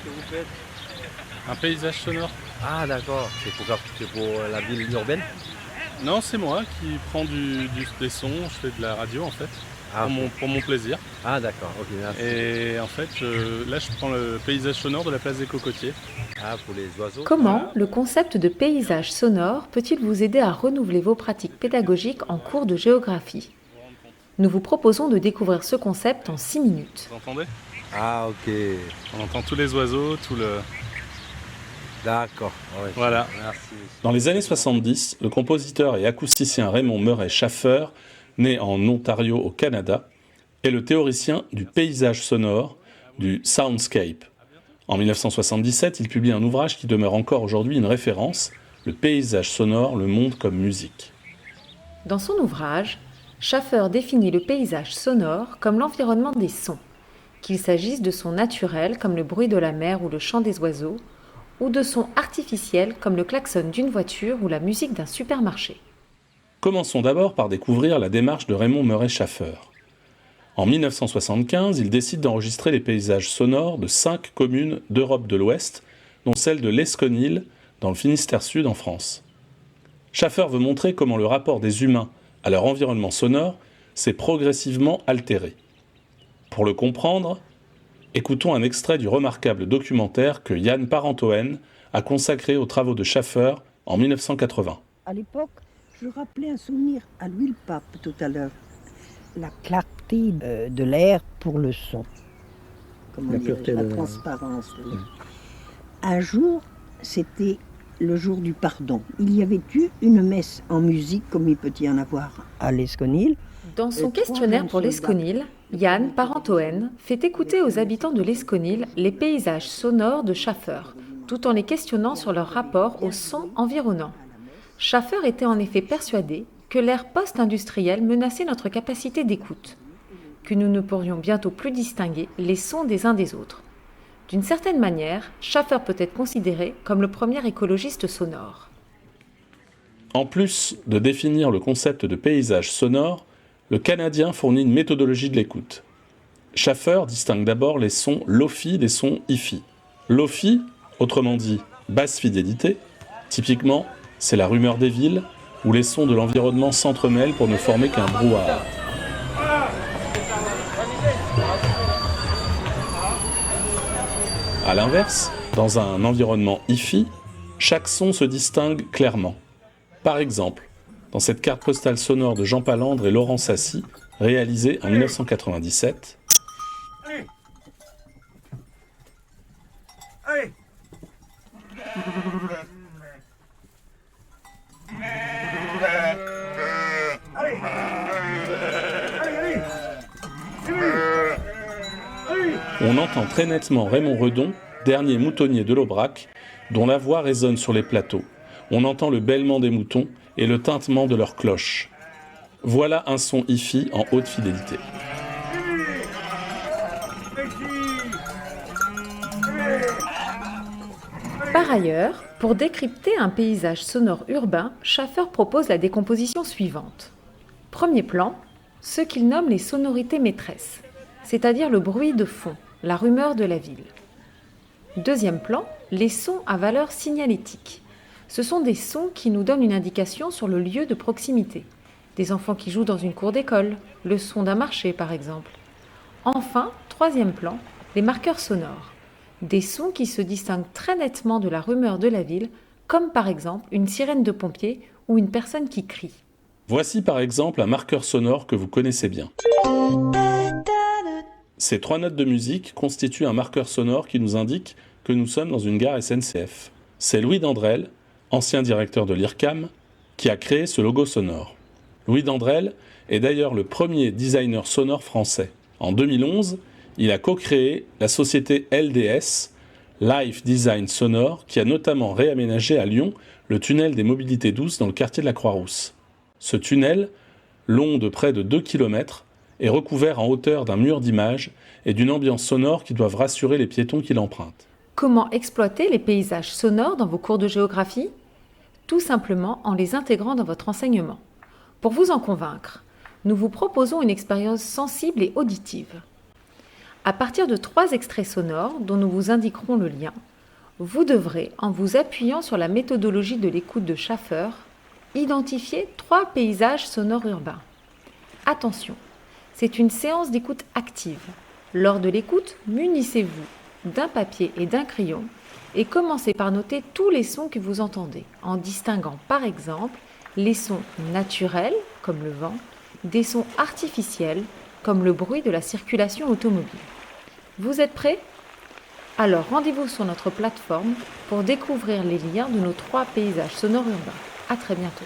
que vous faites? Un paysage sonore. Ah d'accord, c'est pour la ville urbaine? Non, c'est moi qui prends des sons, je fais de la radio en fait, Ah, ok. pour mon plaisir. Ah d'accord, ok, merci. Et en fait, là je prends le paysage sonore de la place des Cocotiers. Ah, pour les oiseaux? Comment le concept de paysage sonore peut-il vous aider à renouveler vos pratiques pédagogiques en cours de géographie? Nous vous proposons de découvrir ce concept en 6 minutes. Vous entendez? Ah ok, On entend tous les oiseaux, tout le... d'accord. Ouais, Voilà. merci. Dans les années 70, le compositeur et acousticien Raymond Murray Schafer, né en Ontario au Canada, est le théoricien du paysage sonore, du soundscape. En 1977, il publie un ouvrage qui demeure encore aujourd'hui une référence, Le paysage sonore, le monde comme musique. Dans son ouvrage, Schafer définit le paysage sonore comme l'environnement des sons, qu'il s'agisse de sons naturels comme le bruit de la mer ou le chant des oiseaux, ou de sons artificiels comme le klaxon d'une voiture ou la musique d'un supermarché. Commençons d'abord par découvrir la démarche de Raymond Murray Schafer. En 1975, il décide d'enregistrer les paysages sonores de 5 communes d'Europe de l'Ouest, dont celle de l'Esconil, dans le Finistère Sud en France. Schafer veut montrer comment le rapport des humains à leur environnement sonore s'est progressivement altéré. Pour le comprendre, écoutons un extrait du remarquable documentaire que Yann Parentoen a consacré aux travaux de Schafer en 1980. À l'époque, je rappelais un souvenir à l'huile pape tout à l'heure. La clarté de l'air pour le son. Comment dire, la transparence. Oui. Un jour, c'était le jour du pardon. Il y avait eu une messe en musique, comme il peut y en avoir à l'Esconil. Dans son questionnaire pour l'Esconil, Yann Parentoen fait écouter aux habitants de l'Esconil les paysages sonores de Schafer, tout en les questionnant sur leur rapport aux sons environnants. Schafer était en effet persuadé que l'ère post-industrielle menaçait notre capacité d'écoute, que nous ne pourrions bientôt plus distinguer les sons des uns des autres. D'une certaine manière, Schafer peut être considéré comme le premier écologiste sonore. En plus de définir le concept de paysage sonore, le Canadien fournit une méthodologie de l'écoute. Schafer distingue d'abord les sons lofi des sons hi-fi. Lofi, autrement dit basse fidélité, typiquement c'est la rumeur des villes, où les sons de l'environnement s'entremêlent pour ne former qu'un brouhaha. A l'inverse, dans un environnement hi-fi, chaque son se distingue clairement. Par exemple, dans cette carte postale sonore de Jean Palandre et Laurent Sassy, réalisée en 1997, on entend très nettement Raymond Redon, dernier moutonnier de l'Aubrac, dont la voix résonne sur les plateaux. On entend le bêlement des moutons et le tintement de leurs cloches. Voilà un son hi-fi en haute fidélité. Par ailleurs, pour décrypter un paysage sonore urbain, Schafer propose la décomposition suivante. Premier plan, ce qu'il nomme les sonorités maîtresses, c'est-à-dire le bruit de fond, la rumeur de la ville. Deuxième plan, les sons à valeur signalétique. Ce sont des sons qui nous donnent une indication sur le lieu de proximité. Des enfants qui jouent dans une cour d'école, le son d'un marché par exemple. Enfin, troisième plan, les marqueurs sonores. Des sons qui se distinguent très nettement de la rumeur de la ville, comme par exemple une sirène de pompiers ou une personne qui crie. Voici par exemple un marqueur sonore que vous connaissez bien. Ces 3 notes de musique constituent un marqueur sonore qui nous indique que nous sommes dans une gare SNCF. C'est Louis Dandrel, ancien directeur de l'IRCAM, qui a créé ce logo sonore. Louis Dandrel est d'ailleurs le premier designer sonore français. En 2011, il a co-créé la société LDS, Life Design Sonore, qui a notamment réaménagé à Lyon le tunnel des mobilités douces dans le quartier de la Croix-Rousse. Ce tunnel, long de près de 2 km, est recouvert en hauteur d'un mur d'images et d'une ambiance sonore qui doivent rassurer les piétons qui l'empruntent. Comment exploiter les paysages sonores dans vos cours de géographie? Tout simplement en les intégrant dans votre enseignement. Pour vous en convaincre, nous vous proposons une expérience sensible et auditive. À partir de 3 extraits sonores dont nous vous indiquerons le lien, vous devrez, en vous appuyant sur la méthodologie de l'écoute de Schaffer, identifier 3 paysages sonores urbains. Attention, c'est une séance d'écoute active. Lors de l'écoute, munissez-vous d'un papier et d'un crayon et commencez par noter tous les sons que vous entendez, en distinguant par exemple les sons naturels, comme le vent, des sons artificiels, comme le bruit de la circulation automobile. Vous êtes prêts ? Alors rendez-vous sur notre plateforme pour découvrir les liens de nos 3 paysages sonores urbains. À très bientôt.